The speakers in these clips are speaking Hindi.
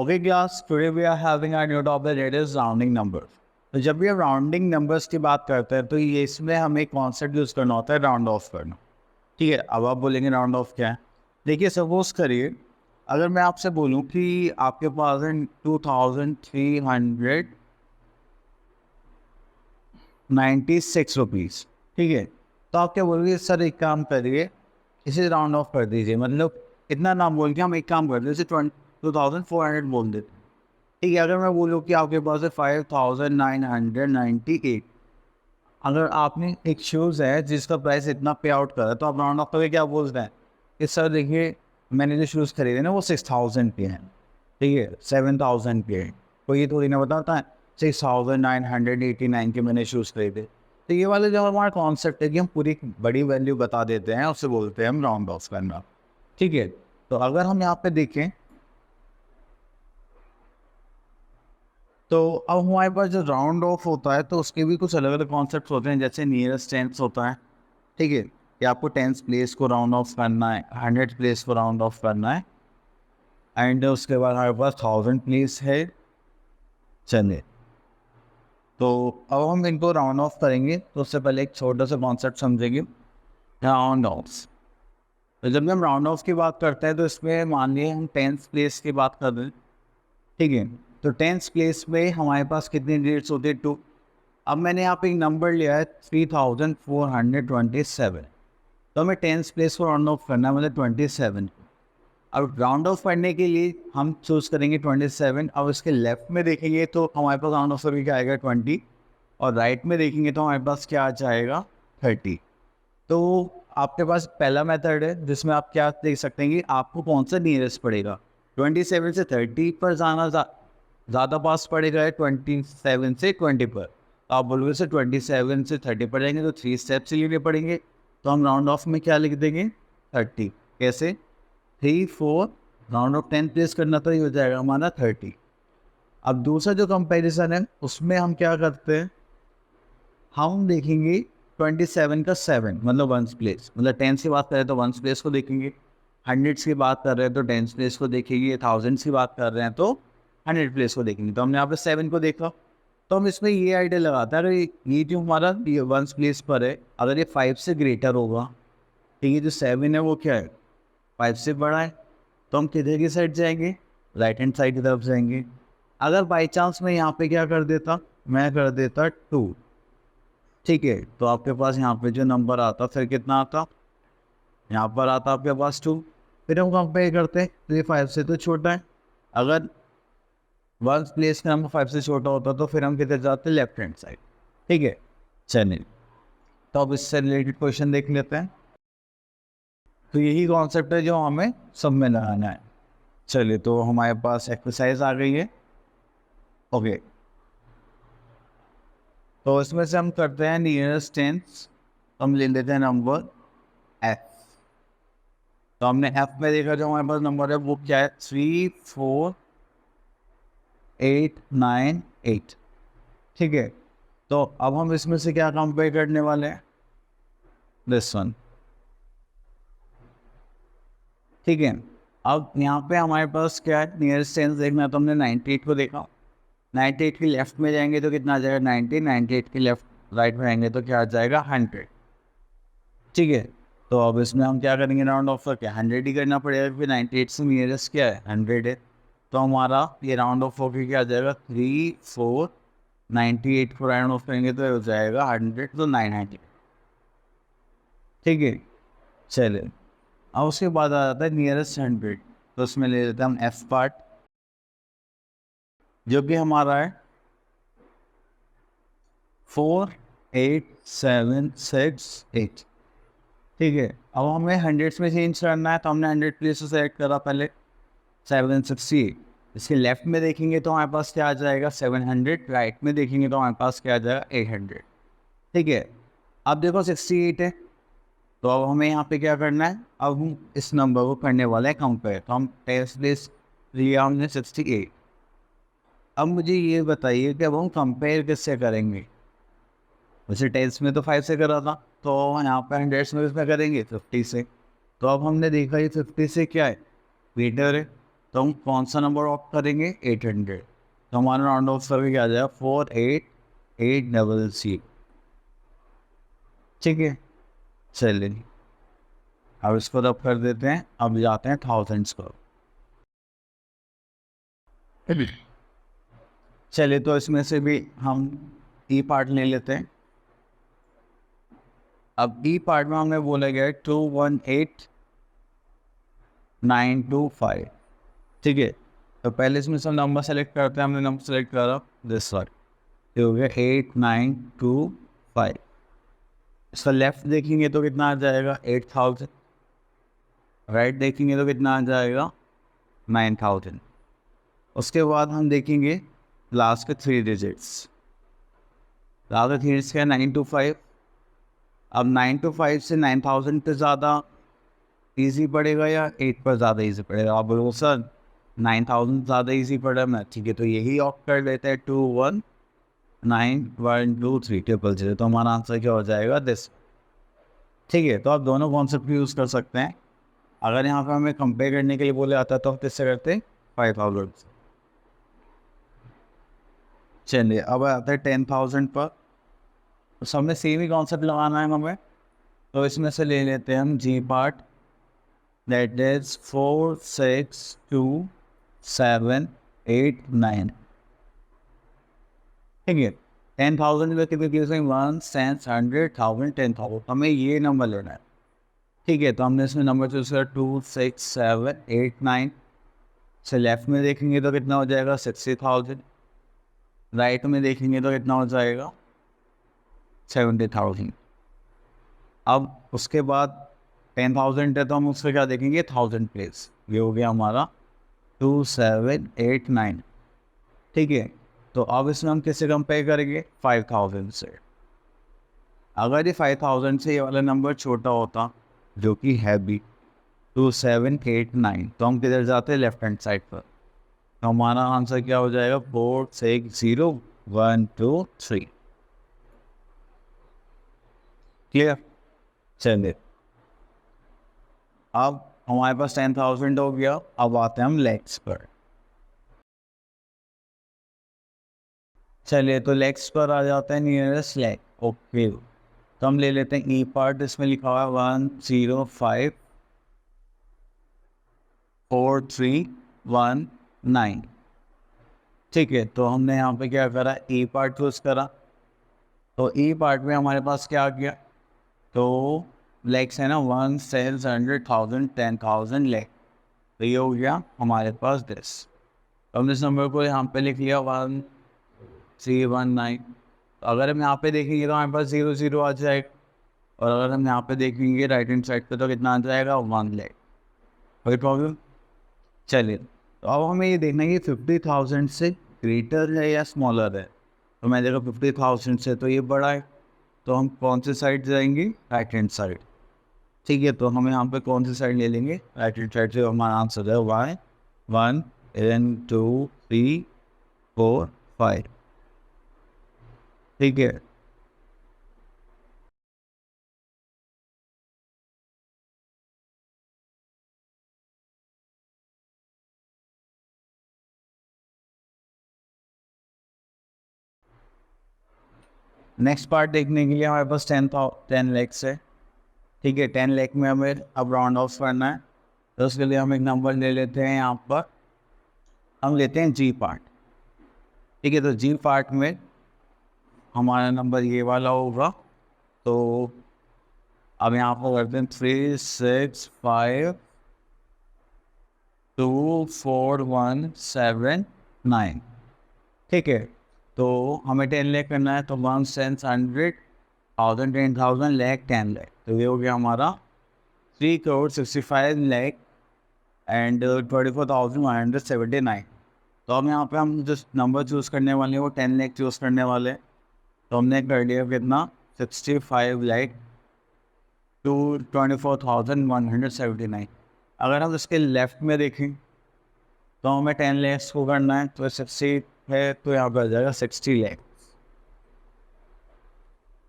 Okay class, today we are having our new topic, that is rounding numbers. तो जब भी हम राउंडिंग नंबर्स की बात करते हैं तो ये इसमें हमें एक कॉन्सेप्ट यूज़ करना होता है राउंड ऑफ करना। ठीक है, अब आप बोलेंगे राउंड ऑफ क्या है। देखिए सपोज करिए अगर मैं आपसे बोलूं कि आपके पास है 2396 रुपीज़। ठीक है, तो आप क्या बोलोगे, सर एक काम करिए इसे राउंड ऑफ कर दीजिए, मतलब इतना ना बोल के हम एक काम कर दें, इसे 2400 बोल देते। ठीक है, अगर मैं बोलूँ कि आपके पास है 5998, अगर आपने एक शूज़ है जिसका प्राइस इतना पे आउट करा तो आप राउंड ऑफ करके क्या बोल रहे हैं कि सर देखिए मैंने जो शूज़ खरीदे ना वो 6000 के हैं। ठीक है, 7000 के हैं, कोई ये थोड़ी ना बताता है 6989 के मैंने शूज़ खरीदे। तो ये वाले जो हमारा कॉन्सेप्ट है कि हम पूरी बड़ी वैल्यू बता देते हैं, उससे बोलते हैं हम राउंड ऑफ करना। ठीक है, तो अगर हम यहाँ पे देखें तो अब हमारे पास जो राउंड ऑफ होता है तो उसके भी कुछ अलग अलग कॉन्सेप्ट्स होते हैं, जैसे नियरेस्ट टेंस होता है। ठीक है, कि आपको टेंस प्लेस को राउंड ऑफ करना है, 100 प्लेस को राउंड ऑफ करना है, एंड उसके बाद हमारे पास 1000 प्लेस है। चलिए, तो अब हम इनको राउंड ऑफ करेंगे तो उससे पहले एक छोटा सा कॉन्सेप्ट समझेंगे, राउंड ऑफ। तो जब भी हम राउंड ऑफ की बात करते हैं तो इसमें मान लिया हम टेंस प्लेस की बात कर रहे हैं। ठीक है, तो टेंस प्लेस में हमारे पास कितने डिजिट्स होते हैं, 2। अब मैंने यहाँ पे एक नंबर लिया है 3427, तो हमें टेंस प्लेस को राउंड ऑफ करना है, मतलब 27। अब राउंड ऑफ करने के लिए हम चूज़ करेंगे 27। अब इसके लेफ्ट में देखेंगे तो हमारे पास राउंड ऑफ करके क्या आएगा 20, और राइट में देखेंगे तो हमारे पास क्या आ जाएगा 30। तो आपके पास पहला मेथड है जिसमें आप क्या देख सकते हैं कि आपको कौन सा नियरेस्ट पड़ेगा। 27 से 30 पर जाना ज़्यादा पास पड़ेगा है 27 से 20 पर। तो आप बोलोगे सर 27 से 30 पर जाएंगे तो 3 स्टेप्स लेने पड़ेंगे, तो हम राउंड ऑफ में क्या लिख देंगे 30। कैसे, 3 4 राउंड ऑफ 10 प्लेस करना तो ये हो जाएगा हमारा 30। अब दूसरा जो कंपैरिजन है उसमें हम क्या करते हैं, हम देखेंगे 27 का 7 मतलब वंस प्लेस, मतलब 10 की बात करें तो वंस प्लेस को देखेंगे, 100 की बात कर रहे हैं तो 10 प्लेस को देखेंगे, 1000 की बात कर रहे हैं तो 100 प्लेस को देखेंगे। तो हमने यहाँ पे 7 को देखा, तो हम इसमें ये आइडिया लगाते हैं अगर ये जो हमारा वंस प्लेस पर है अगर ये 5 से ग्रेटर होगा, ठीक है, जो 7 है वो क्या है 5 से बड़ा है, तो हम किधर की साइड जाएंगे, राइट हैंड साइड की तरफ जाएंगे। अगर बाई चांस मैं यहाँ पे क्या कर देता, मैं कर देता 2। ठीक है, तो आपके पास यहाँ पे जो नंबर आता फिर कितना आता, यहाँ पर आता आपके पास 2। फिर हम कंपेयर करते हैं तो ये 5 से तो छोटा है, अगर वंस प्लेस का नंबर 5 से छोटा होता तो फिर हम किधर जाते, लेफ्ट हैंड साइड। ठीक है, चलिए तो अब इससे रिलेटेड क्वेश्चन देख लेते हैं। तो यही कॉन्सेप्ट है जो हमें सब में लगाना है। चलिए, तो हमारे पास एक्सरसाइज आ गई है। ओके, तो इसमें से हम करते हैं नियरेस्ट टेंस, हम ले लेते हैं नंबर एफ। तो हमने एफ में देखा जो हमारे पास नंबर है वो क्या है 34898। ठीक है, तो अब हम इसमें से क्या कंपेयर करने वाले हैं, दिस वन। ठीक है, अब यहाँ पे हमारे पास क्या है नियरेस्ट टेंस देखना, तो हमने 98 को देखा, 98 के लेफ्ट में जाएंगे तो कितना आ जाएगा 90, 98 के लेफ्ट राइट में आएंगे तो क्या आ जाएगा 100। ठीक है, तो अब इसमें हम क्या करेंगे राउंड ऑफ करके 100 ही करना पड़ेगा क्योंकि 98 से नियरेस्ट क्या है 100 है। तो हमारा ये राउंड ऑफ होकर क्या आ जाएगा 3498 को राउंड ऑफ करेंगे तो हो जाएगा 100, तो 900। ठीक है, चलिए अब उसके बाद आ जाता है नियरेस्ट 100, तो उसमें ले लेते हैं हम एफ पार्ट जो कि हमारा है 48768। ठीक है, अब हमें हंड्रेड्स में चेंज करना है तो हमने 100 प्लेस से सेलेक्ट करा पहले 768। इसके लेफ्ट में देखेंगे तो हमारे पास क्या आ जाएगा 700, राइट में देखेंगे तो हमारे पास क्या आ जाएगा 800। ठीक है, अब देखो 68 है, तो अब हमें यहाँ पे क्या करना है, अब हम इस नंबर को करने वाले हैं कंपेयर। तो हम टेस्ट प्लेस लिया हमने 68। अब मुझे ये बताइए कि अब हम कंपेयर किससे करेंगे, वैसे टेंस में तो 5 से करा था, तो यहाँ पे हंड्रेड्स में इसमें करेंगे 50 से। तो अब हमने देखा ये 50 से क्या है ग्रेटर है, तो हम कौन सा नंबर ऑप्ट करेंगे, 800। तो हमारा राउंड ऑफ करके आ जाएगा 48800। ठीक है, चलिए अब इसको रब कर देते हैं। अब जाते हैं थाउजेंड्स पर। चलिए तो इसमें से भी हम ई पार्ट ले लेते हैं। अब ई पार्ट में हमें बोला गया है 218925। ठीक है, तो पहले इसमें से नंबर सेलेक्ट करते हैं। हमने नंबर सेलेक्ट करा दिस वन, ये हो गया 8925। इसका लेफ्ट देखेंगे तो कितना आ जाएगा 8000, राइट देखेंगे तो कितना आ जाएगा 9000। उसके बाद हम देखेंगे लास्ट के 3 डिजिट्स। लास्ट के 3 डिजिट्स क्या 925। अब 925 से 9000 पे ज़्यादा इजी पड़ेगा या 8 पर ज़्यादा इजी पड़ेगा? आप बोलो सर 9000 ज़्यादा इजी पड़ रहा है। ठीक है, तो यही ऑप्ट कर लेते हैं 219123 तो हमारा आंसर क्या हो जाएगा दिस। ठीक है, तो आप दोनों कॉन्सेप्ट यूज़ कर सकते हैं। अगर यहाँ पर हमें कंपेयर करने के लिए बोले आता है तो हम किससे करते 5000 से। चलिए अब आते हैं 10000 पर। तो सब में सेम ही कॉन्सेप्ट लगाना है हमें। तो इसमें से ले लेते हैं हम जी पार्ट, दैट इज 462,789। ठीक है, 10,000 में कितने केस हैं 1 10 100,000 10,000, हमें ये नंबर लेना है। ठीक है, तो हमने इसमें नंबर चूज किया 26789 से। लेफ्ट में देखेंगे तो कितना हो जाएगा 60,000, राइट में देखेंगे तो कितना हो जाएगा 70,000। अब उसके बाद 10,000 है तो हम उससे क्या देखेंगे 1000 प्लेस। ये हो गया हमारा 2789। ठीक है, तो अब इसमें हम किससे कंपेयर करेंगे 5000 से। अगर ये 5000 से ये वाला नंबर छोटा होता जो कि है भी 2789, तो हम किधर जाते हैं लेफ्ट हैंड साइड पर। तो हमारा आंसर क्या हो जाएगा 460123। क्लियर? चलिए अब हमारे पास 10,000 हो गया। अब आते हैं हम लेग्स पर। चलिए तो लेग्स पर आ जाते हैं नियरेस्ट लेग। ओके, तो हम ले लेते हैं ई पार्ट। इसमें लिखा हुआ है 1054319। ठीक है, तो हमने यहाँ पे क्या करा ई पार्ट चूज करा। तो ई पार्ट में हमारे पास क्या आ गया, तो लेग्स है ना 1 10 100,000 10,000 लेग। तो ये हो गया हमारे पास दिस। तो हमने इस नंबर को यहाँ पे लिख लिया 1319। तो अगर हम यहाँ पे देखेंगे तो हमारे पास 00 आ जाएगा, और अगर हम यहाँ पे देखेंगे राइट हैंड साइड पे तो कितना आ जाएगा 1 लेग। कोई प्रॉब्लम? चलिए, तो अब हमें ये देखना है कि 50,000 से ग्रेटर है या स्मॉलर है। तो मैं देखा 50,000 से तो ये बड़ा है, तो हम कौन से साइड जाएंगे राइट हैंड साइड। ठीक है, तो हम यहाँ पे कौन सी साइड ले लेंगे राइट हैंड साइड से। हमारा आंसर है 1 2 3 4 5। ठीक है, नेक्स्ट पार्ट देखने के लिए हमारे पास 10 लेग्स है। ठीक है, 10 लेग में हमें अब राउंड ऑफ करना है। तो उसके लिए हम एक नंबर ले लेते हैं। यहाँ पर हम लेते हैं जी पार्ट। ठीक है, तो जी पार्ट में हमारा नंबर ये वाला होगा। तो अब यहाँ पर करते हैं 36524179। ठीक है, तो हमें 10 लेग करना है। तो 1 10 100,000 10,000 लेग 10 लेग। तो ये हो गया हमारा 3,65 लेग एंड 24,179। तो अब यहाँ पे हम जो नंबर चूज़ करने वाले हैं वो 10 लेग चूज़ करने वाले हैं। तो हमने कर लिया कितना 65 लेग टू 24,179। अगर हम इसके लेफ्ट में देखें तो हमें 10 लेग्स को करना है। तो 60 है तो यहाँ पर आ जाएगा 60 लेग।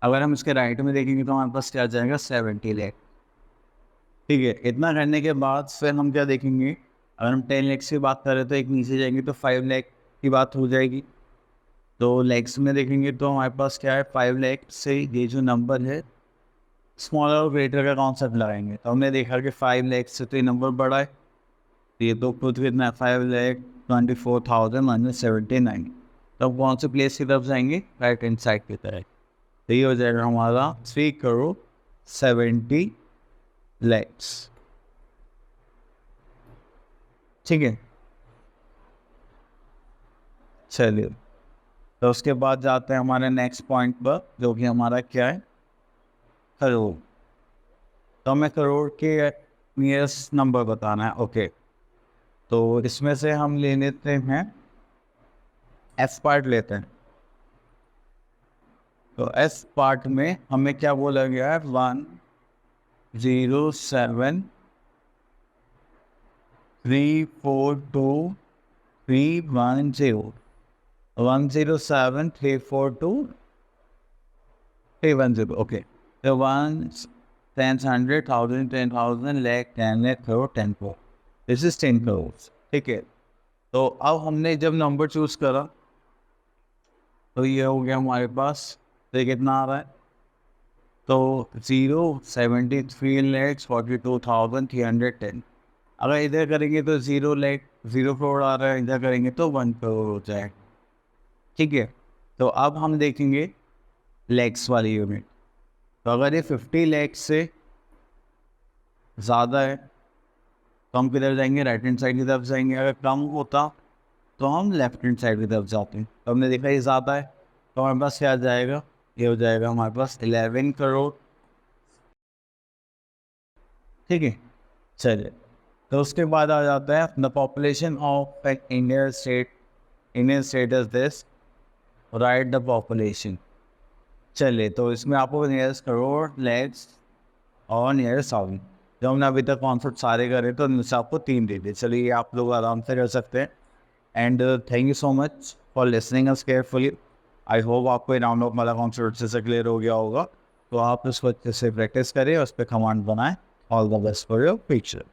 अगर हम इसके राइट में देखेंगे तो हमारे पास क्या आ जाएगा 70 लेग। ठीक है, इतना करने के बाद फिर हम क्या देखेंगे अगर हम 10 लैक्स की बात करें तो एक नीचे जाएंगे तो 5 लाख की बात हो जाएगी। तो लैक्स में देखेंगे तो हमारे पास क्या है, 5 लाख से ये जो नंबर है स्मॉलर और ग्रेटर का कॉन्सेप्ट लगाएंगे। तो हमने देखा कि 5 लाख से तो ये नंबर बड़ा है, तो ये तो खुद कितना है 5,24,179। तो अब कौन से प्लेस की तरफ जाएंगे, राइट हैंड साइड की तरफ। तो ये हो जाएगा हमारा 3,70 lakhs। ठीक है, चलिए तो उसके बाद जाते हैं हमारे नेक्स्ट पॉइंट पर, जो कि हमारा क्या है, करोड़। तो हमें करोड़ के नियरेस्ट नंबर बताना है। ओके, तो इसमें से हम ले लेते हैं एस पार्ट लेते हैं। तो एस पार्ट में हमें क्या बोला गया है, 107,342,310, 107,342,310। ओके, तो 1 10 100 1000 10,000 lakh 10 lakh crore 10 crore, this is 10 crore. ठीक है, तो अब हमने जब नंबर चूज करा तो ये हो गया हमारे पास, तो कितना आ रहा है, तो 073,42,310। अगर इधर करेंगे तो 0 करोड़ आ रहा है, इधर करेंगे तो 1 करोड़ हो जाएगा। ठीक है, तो अब हम देखेंगे लैक्स वाली यूनिट। तो अगर ये 50 लाख से ज़्यादा है तो हम किधर जाएंगे, राइट हैंड साइड की तरफ जाएंगे। अगर कम होता तो हम लेफ्ट हैंड साइड की तरफ जाते हैं। तो हमने देखा ये ज़्यादा है, तो हमारे पास क्या जाएगा, ये हो जाएगा हमारे पास 11 करोड़। ठीक है, चलिए तो उसके बाद आ जाता है the population of Indian state is this, right the population. चलिए तो इसमें आपको नियरेस्ट करोड़, लैक्स और नियरेस्ट थाउजेंड, जो हमने अभी तक कॉन्सेप्ट सारे करे तो इनमें से आपको 3 दे दिए। चलिए ये आप लोग आराम से कर सकते हैं। And thank you so much for listening us carefully. I hope आपको ये राउंड ऑफ वाला कॉन्सेप्ट अच्छे से क्लियर हो गया होगा। तो आप उसको अच्छे से प्रैक्टिस करें, उस पर कमांड बनाएं। All the best for your future.